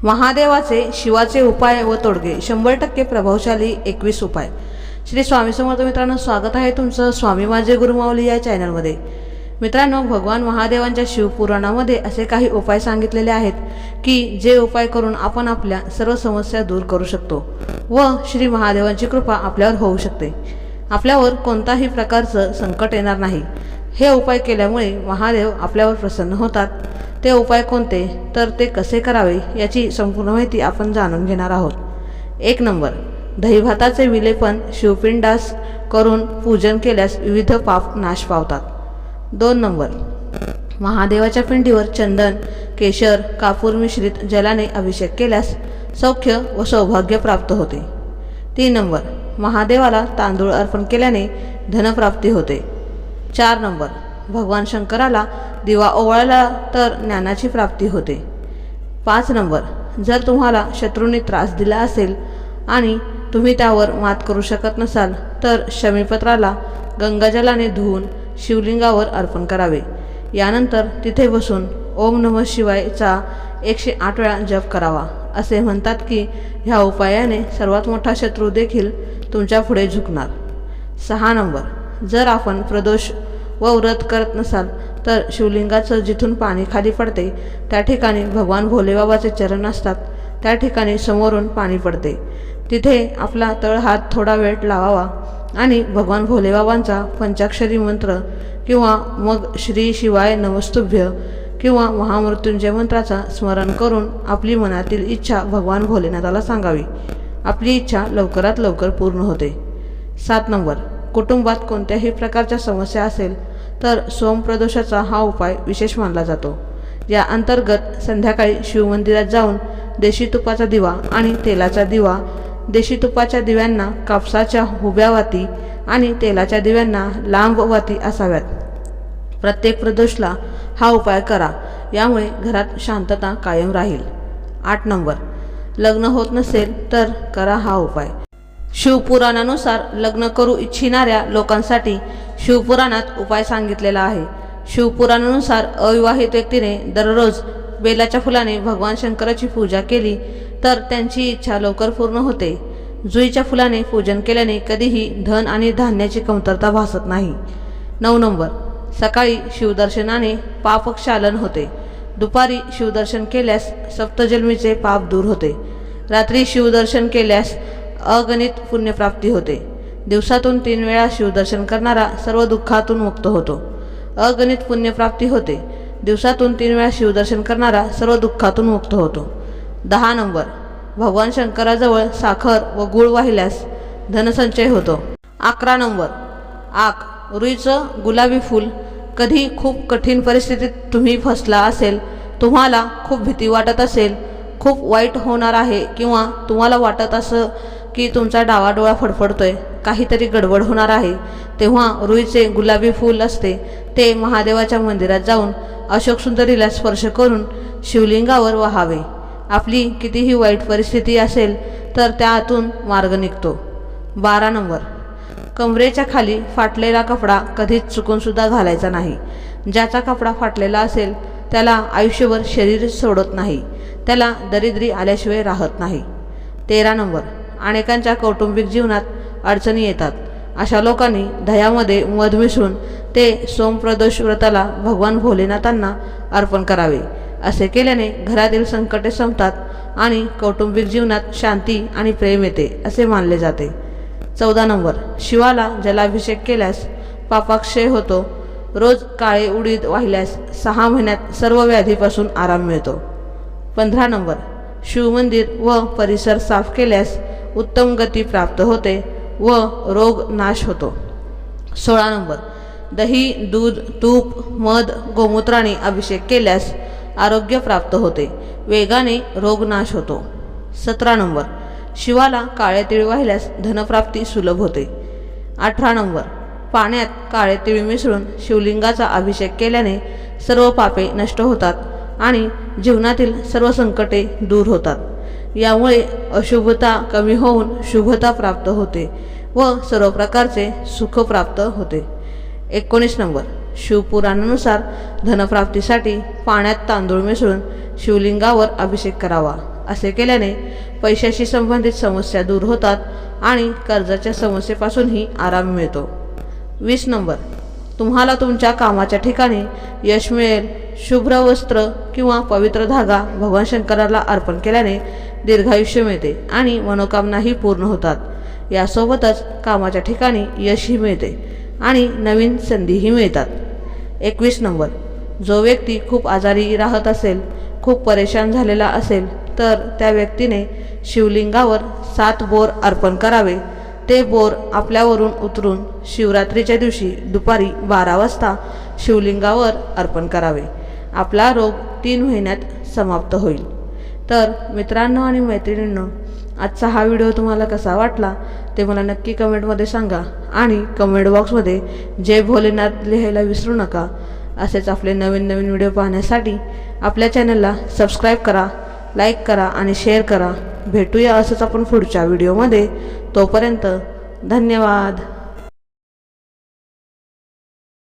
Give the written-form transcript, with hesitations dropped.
महादेवाचे शिवाचे उपाय व तोडगे 100% प्रभावशाली 21 उपाय। श्री स्वामी समर्थ मित्रांनो, स्वागत आहे तुमचं स्वामी माझे गुरुमाऊली या चॅनलमध्ये। मित्रांनो, भगवान महादेवांच्या शिवपुराणामध्ये असे काही उपाय सांगितलेले आहेत की जे उपाय करून आपण आपल्या सर्व समस्या दूर करू शकतो व श्री महादेवांची कृपा आपल्यावर होऊ शकते। आपल्यावर कोणताही प्रकारचं संकट येणार नाही। हे उपाय केल्यामुळे महादेव आपल्यावर प्रसन्न होतात। ते उपाय कोणते, तर ते कसे करावे याची संपूर्ण माहिती आपण जाणून घेणार आहोत। 1 नंबर, दहीभाताचे विलेपन शिवपिंडास करून पूजन केल्यास विविध पाप नाश पावतात। 2 नंबर, महादेवाच्या पिंडीवर चंदन, केशर, कापूर मिश्रित जलाने अभिषेक केल्यास सौख्य व सौभाग्य प्राप्त होते। 3 नंबर, महादेवाला तांदूळ अर्पण केल्याने धनप्राप्ती होते। 4 नंबर, भगवान शंकराला दिवा ओवाळला तर ज्ञानाची प्राप्ती होते। 5 नंबर, जर तुम्हाला शत्रूंनी त्रास दिला असेल आणि तुम्ही त्यावर मात करू शकत नसाल तर शमीपत्राला गंगाजलाने धुवून शिवलिंगावर अर्पण करावे। यानंतर तिथे बसून ओम नमः शिवायचा 108 वेळा जप करावा। असे म्हणतात की ह्या उपायाने सर्वात मोठा शत्रू देखील तुमच्या पुढे झुकणार। 6 नंबर, जर आपण प्रदोष व व्रत करत नसाल तर शिवलिंगाचं जिथून पाणी खाली पडते त्या ठिकाणी भगवान भोलेबाबाचे चरण असतात। त्या ठिकाणी समोरून पाणी पडते, तिथे आपला तळहात थोडा वेळ लावावा आणि भगवान भोलेबाबांचा पंचाक्षरी मंत्र किंवा मग श्री शिवाय नमस्तुभ्य किंवा महामृत्युंजय मंत्राचा स्मरण करून आपली मनातील इच्छा भगवान भोलेनाथाला सांगावी। आपली इच्छा लवकरात लवकर पूर्ण होते। 7 नंबर, कुटुंबात कोणत्याही प्रकारच्या समस्या असेल तर सोमप्रदोषाचा हा उपाय विशेष मानला जातो। या अंतर्गत संध्याकाळी शिवमंदिरात जाऊन देशी तुपाचा दिवा आणि तेलाचा दिवा, देशी तुपाच्या दिव्यांना कापसाच्या हुब्या वाती आणि तेलाच्या दिव्यांना लांब वाती असाव्यात। प्रत्येक प्रदोषला हा उपाय करा, यामुळे घरात शांतता कायम राहील। 8 नंबर, लग्न होत नसेल तर करा हा उपाय। शिवपुराणानुसार लग्न करू इच्छिणाऱ्या लोकांसाठी शिवपुराणात उपाय सांगितलेला आहे। शिवपुराणानुसार अविवाहित व्यक्तीने दररोज बेलाच्या फुलाने भगवान शंकराची पूजा केली तर त्यांची इच्छा लवकर पूर्ण होते। जुईच्या फुलाने पूजन केल्याने कधीही धन आणि धान्याची कमतरता भासत नाही। 9 नंबर, सकाळी शिवदर्शनाने पापक्षालन होते। दुपारी शिवदर्शन केल्यास सप्तजन्मीचे पाप दूर होते। रात्री शिवदर्शन केल्यास अगणित पुण्यप्राप्ती होते। दिवसातून 3 वेळा शिवदर्शन करणारा सर्व दुःखातून मुक्त होतो। अगणित पुण्यप्राप्ती होते। दिवसातून 3 वेळा शिवदर्शन करणारा सर्व दुःखातून मुक्त होतो। 10 नंबर, भगवान शंकराजवळ साखर व गूळ वाहिल्यास धनसंचय होतो। 11 नंबर, आक, रुईचं गुलाबी फूल। कधी खूप कठीण परिस्थितीत तुम्ही फसला असेल, तुम्हाला खूप भीती वाटत असेल, खूप वाईट होणार आहे किंवा तुम्हाला वाटत असं की तुमचा डावा डोळा फडफडतोय, काहीतरी गडबड होणार आहे, तेव्हा रुईचे गुलाबी फूल असते ते महादेवाच्या मंदिरात जाऊन अशोक सुंदरीला स्पर्श करून शिवलिंगावर वहावे। आपली कितीही वाईट परिस्थिती असेल तर त्यातून मार्ग निघतो। 12 नंबर, कमरेच्या खाली फाटलेला कपडा कधीच चुकूनसुद्धा घालायचा नाही। ज्याचा कपडा फाटलेला असेल त्याला आयुष्यभर शरीर सोडत नाही, त्याला दरिद्री आल्याशिवाय राहत नाही। 13 नंबर, अनेकांच्या कौटुंबिक जीवनात अडचणी येतात। अशा लोकांनी दह्यामध्ये मध मिसळून ते सोमप्रदोष व्रताला भगवान भोलेनाथांना अर्पण करावे। असे केल्याने घरातील संकटे संपतात आणि कौटुंबिक जीवनात शांती आणि प्रेम येते असे मानले जाते। 14 नंबर, शिवाला जलाभिषेक केल्यास पापाक्षय होतो। रोज काळे उडीद वाहिल्यास 6 महिन्यात सर्व व्याधीपासून आराम मिळतो। 15 नंबर, शिवमंदिर व परिसर साफ केल्यास उत्तम गती प्राप्त होते व रोग नाश होतो। 16 नंबर, दही, दूध, तूप, मध, गोमूत्राने अभिषेक केल्यास आरोग्य प्राप्त होते, वेगाने रोग नाश होतो। 17 नंबर, शिवाला काळे तीळ वाहिल्यास धनप्राप्ती सुलभ होते। 18 नंबर, पाण्यात काळे तीळ मिसळून शिवलिंगाचा अभिषेक केल्याने सर्व पापे नष्ट होतात आणि जीवनातील सर्व संकटे दूर होतात। यामुळे अशुभता कमी होऊन शुभता प्राप्त होते व सर्व प्रकारचे सुख प्राप्त होते। 19 नंबर, शिवपुराणानुसार धनप्राप्तीसाठी पाण्यात तांदूळ मिसळून शिवलिंगावर अभिषेक करावा। असे केल्याने पैशाशी संबंधित समस्या दूर होतात आणि कर्जाच्या समस्येपासूनही आराम मिळतो. 20 नंबर, तुम्हाला तुमच्या कामाच्या ठिकाणी यश मिळेल. शुभ्र वस्त्र किंवा पवित्र धागा भगवान शंकराला अर्पण केल्याने दीर्घायुष्य मिळते आणि मनोकामनाही पूर्ण होतात. यासोबतच कामाच्या ठिकाणी यशही मिळते आणि नवीन संधीही मिळतात. 21 नंबर, जो व्यक्ती खूप आजारी राहत असेल, खूप परेशान झालेला असेल, तर त्या व्यक्तीने शिवलिंगावर 7 बोर अर्पण करावे. ते बोर आपल्यावरून उतरून शिवरात्रीच्या दिवशी दुपारी 12 वाजता शिवलिंगावर अर्पण करावे. आपला रोग 3 महिन्यात समाप्त होईल. तर मित्रांनो आणि मैत्रिणींनो, आजचा हा व्हिडिओ तुम्हाला कसा वाटला ते मला नक्की कमेंटमध्ये सांगा आणि कमेंट बॉक्समध्ये जय भोलेनाथ लिहायला विसरू नका. असेच आपले नवीन नवीन व्हिडिओ पाहण्यासाठी आपल्या चॅनलला सबस्क्राईब करा, लाईक करा आणि शेअर करा. भेटूया असंच आपण पुढच्या व्हिडिओमध्ये. तोपर्यंत धन्यवाद.